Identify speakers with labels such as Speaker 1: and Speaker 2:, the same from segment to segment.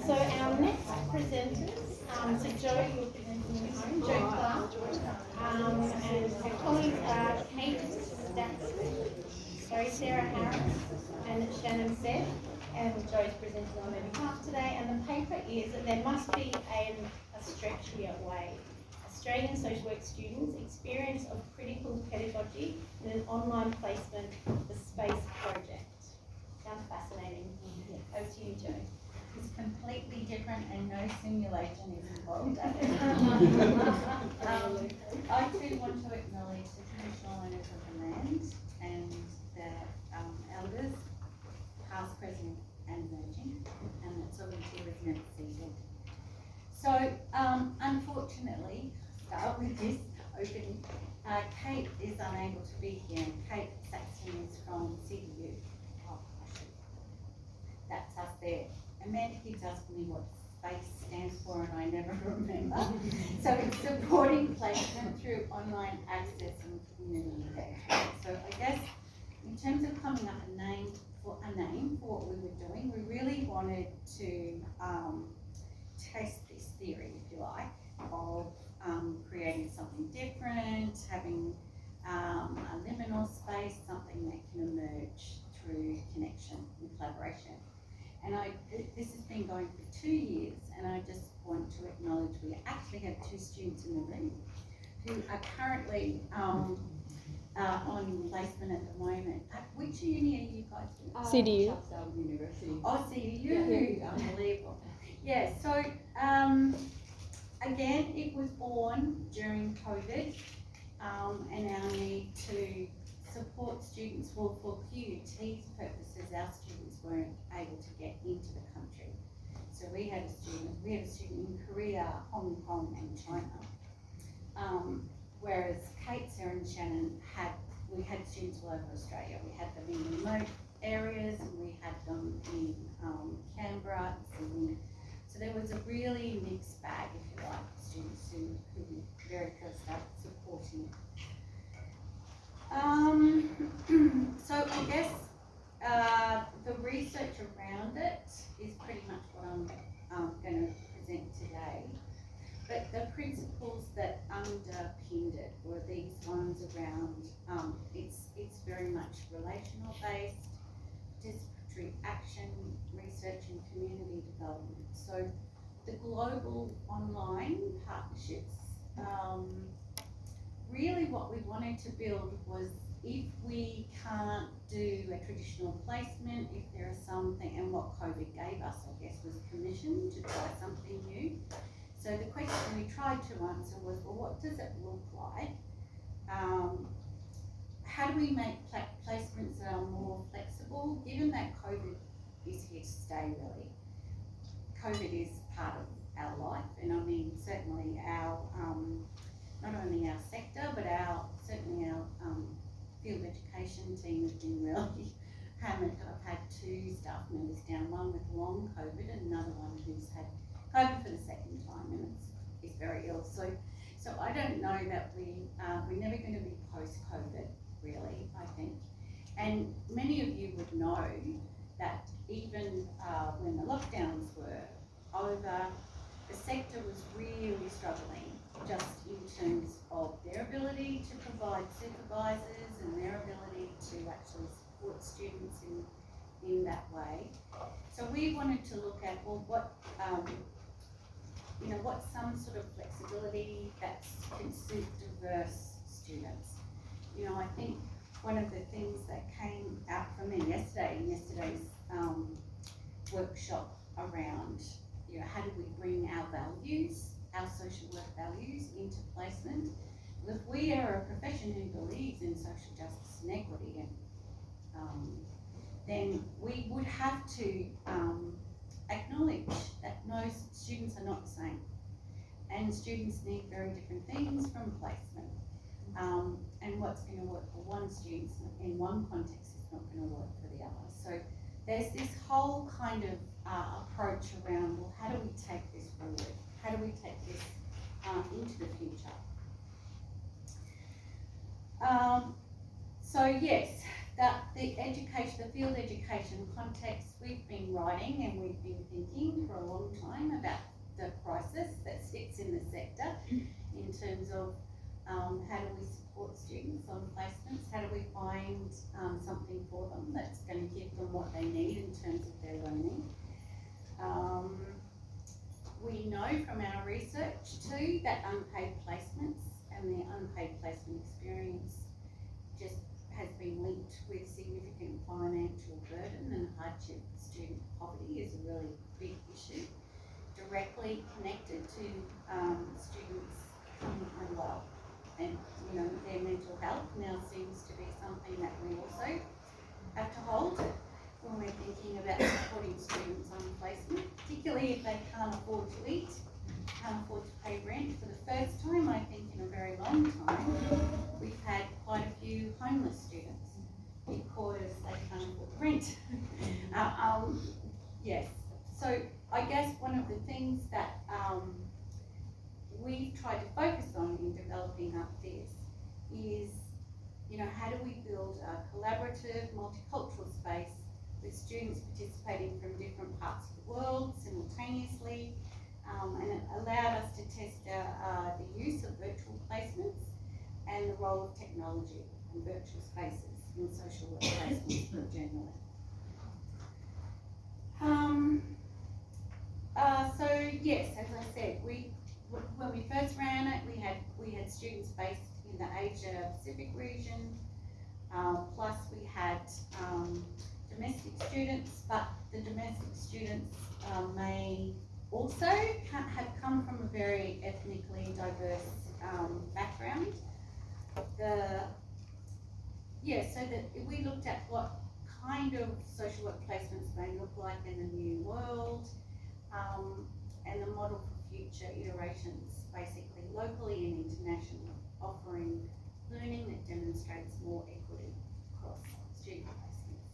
Speaker 1: So our next presenters, so Joe, you're presenting your own, Joe Clark, and her colleagues are Kate Statson, Sarah Harris, and Shannon Seth, and Joe's presenting on their behalf today, and the paper is that there must be a stretchier way. Australian social work students' experience of critical pedagogy in an online placement, the SPACE project. Sounds fascinating. Over to you, Joe.
Speaker 2: It's completely different and no simulation is involved. I too want to acknowledge the traditional owners of the land and the elders, past, present and emerging, and that sovereignty was never ceded. So unfortunately, start with this opening. Kate is unable to be here. Kate Saxton is from CDU. That's us there. Amanda keeps asking me what SPACE stands for and I never remember. So it's supporting placement through online access and community engagement. So I guess in terms of coming up a name for what we were doing, we really wanted to test this theory, if you like, of creating something different, having a liminal space, something that can emerge through connection and collaboration. And this has been going for 2 years, and I just want to acknowledge we actually have 2 students in the room who are currently on placement at the moment. Which uni are you guys doing?
Speaker 3: CDU.
Speaker 2: University. Oh, CDU. Yeah. Unbelievable. Yeah, so again, it was born during COVID and our need to support students. Well, for QUT's purposes, our students weren't able to get into the country. So we had a student in Korea, Hong Kong and China. Whereas Kate, Sarah and Shannon we had students all over Australia. We had them in remote areas and we had them in Canberra, Sydney. So there was a really mixed bag, if you like, of students who we very first started supporting. So I guess the research around it is pretty much what I'm going to present today. But the principles that underpinned it were these ones around, it's very much relational based, participatory action, research and community development. So the global online partnerships, really what we wanted to build was, if we can't do a traditional placement, if there is something, and what COVID gave us, I guess, was permission to try something new. So the question we tried to answer was, well, what does it look like? How do we make placements that are more flexible, given that COVID is here to stay, really? COVID is part of our life, and I mean, certainly our, not only our sector, but certainly our field education team has been really hammered. I've had 2 staff members down, one with long COVID and another one who's had COVID for the 2nd time and is very ill. So I don't know that we're never going to be post-COVID, really, I think. And many of you would know that even when the lockdowns were over, the sector was really struggling, just in terms of their ability to provide supervisors and their ability to actually support students in that way. So we wanted to look at, well, what's some sort of flexibility that can suit diverse students. I think one of the things that came out from me in yesterday's workshop around, how do we bring our values, our social work values, into placement? Well, if we are a profession who believes in social justice and equity, then we would have to acknowledge that no students are not the same, and students need very different things from placement. And what's going to work for one student in one context is not going to work for the other. So there's this whole kind of approach around, well, how do we take this forward? How do we take this into the future? So yes, the education, the field education context, we've been writing and we've been thinking for a long time about the crisis that sits in the sector in terms of how do we support students on placements, how do we find something for them that's going to give them what they need in terms of their learning. We know from our research too that unpaid placements and the unpaid placement experience just has been linked with significant financial burden and hardship. Student poverty is a really big issue, directly connected to students becoming unwell. And you know, their mental health now seems to be something that we also have to hold when we're thinking about supporting students on placement, particularly if they can't afford to eat, can't afford to pay rent. For the first time, I think, in a very long time, we've had quite a few homeless students because they can't afford rent. Yes, so I guess one of the things that we've tried to focus on in developing up this is, you know, how do we build a collaborative, multicultural space with students participating from different parts of the world simultaneously, and it allowed us to test the use of virtual placements and the role of technology and virtual spaces in social work placements generally. So yes, as I said, when we first ran it, we had students based in the Asia Pacific region, plus we had domestic students, but the domestic students may also have come from a very ethnically diverse background. So that we looked at what kind of social work placements may look like in the new world, and the model for future iterations, basically locally and internationally, offering learning that demonstrates more equity across student placements.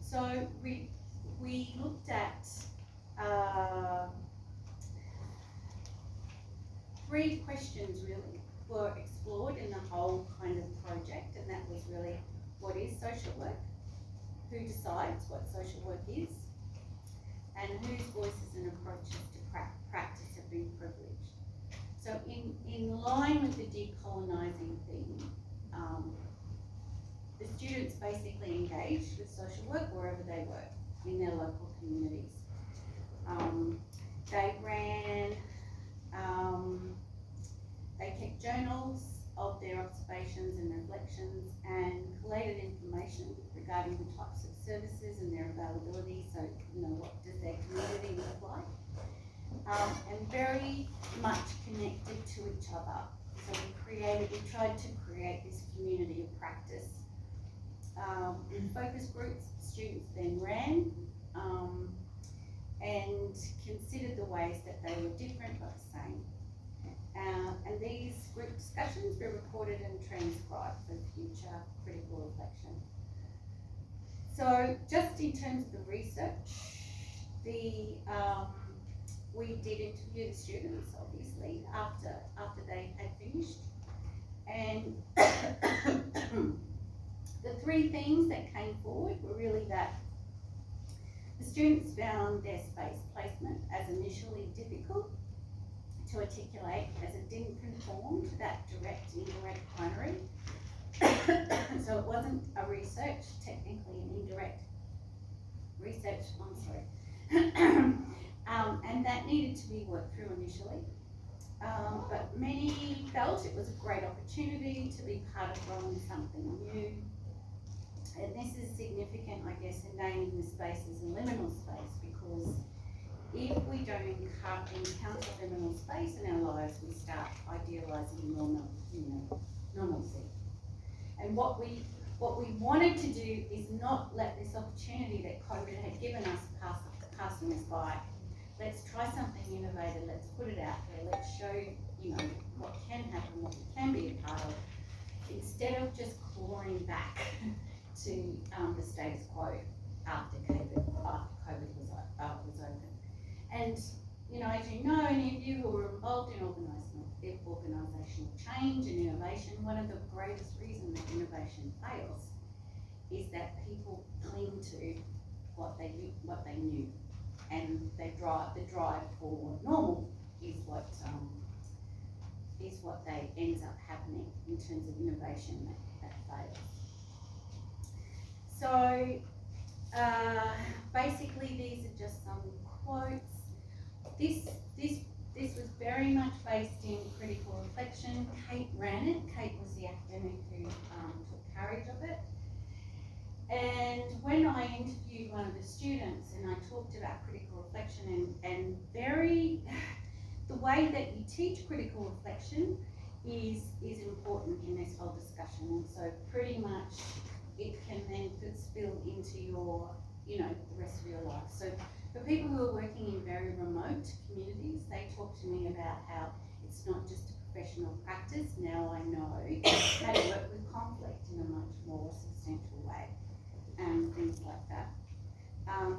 Speaker 2: So we looked at 3 questions really were explored in the whole kind of project, and that was really, what is social work? Who decides what social work is? And whose voices and approaches to practice have been privileged? So in line with the decolonising theme, the students basically engaged with social work wherever they work in their local communities. They ran, they kept journals of their observations and reflections and collated information regarding the types of services and their availability. So, you know, what does their community look like? And very much connected to each other. So we tried to create this community of practice. In focus groups, students then ran and considered the ways that they were different but the same. And these group discussions were recorded and transcribed for future critical reflection. So just in terms of the research, we did interview the students, obviously, after they had finished. And the 3 things that came forward were really that the students found their space placement as initially difficult to articulate, as it didn't conform to that direct indirect binary. So it wasn't a research, technically an indirect research, I'm sorry. And that needed to be worked through initially. But many felt it was a great opportunity to be part of growing something new. And this is significant, I guess, in naming the space as a liminal space, because if we don't encounter liminal space in our lives, we start idealising normalcy. And what we wanted to do is not let this opportunity that COVID had given us passing us by. Let's try something innovative, let's put it out there, let's show, you know, what can happen, what we can be a part of, instead of just clawing back to the status quo after COVID was open. And, you know, as you know, any of you who are involved in organisational change and innovation, one of the greatest reasons that innovation fails is that people cling to what they knew, and the drive for normal is what they ends up happening in terms of innovation that fails. So basically, these are just some quotes. This was very much based in critical reflection. Kate ran it. Kate was the academic who took courage of it. And when I interviewed one of the students and I talked about critical reflection and the way that you teach critical reflection is important in this whole discussion. And so pretty much it can then spill into your, the rest of your life. So for people who are working in very remote communities, they talk to me about how it's not just a professional practice. Now I know how to work with conflict in a much more substantial way, and things like that.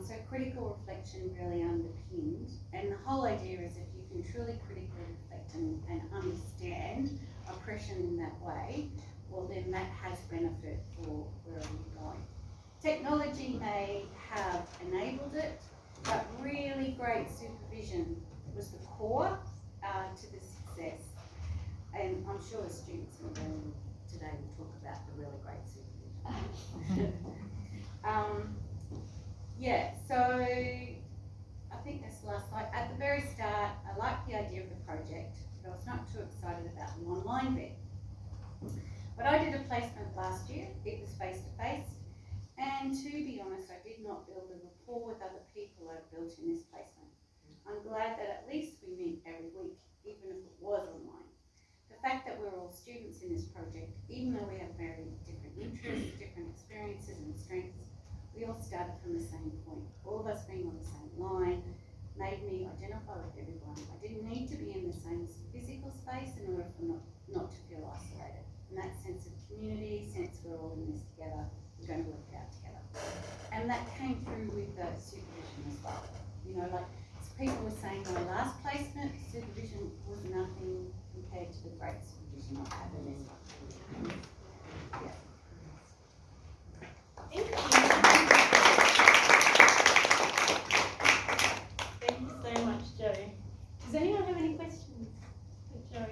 Speaker 2: So critical reflection really underpinned, and the whole idea is if you can truly critically reflect and understand oppression in that way, well then that has benefit for wherever you're going. Technology may have enabled it, but really great supervision was the core to the success. And I'm sure the students in the room today will talk about the really great supervision. So I think that's the last slide. At the very start, I liked the idea of the project, but I was not too excited about the online bit. But I did a placement last year. It was face-to-face. And to be honest, I did not build a rapport with other people I've built in this placement. I'm glad that at least we meet every week, even if it was online. The fact that we're all students in this project, even though we have very different interests, different experiences and strengths, we all started from the same point. All of us being on the same line made me identify with everyone. I didn't need to be in the same physical space in order for not to feel isolated. And that sense of community, sense we're all in this together, we're going to work it out together. And that came through with the supervision as well. People were saying my last placement, supervision was nothing compared to the great supervision I've had in this one. Yeah.
Speaker 1: Thank you. Thank you so much, Jo. Does anyone have any questions for Jo?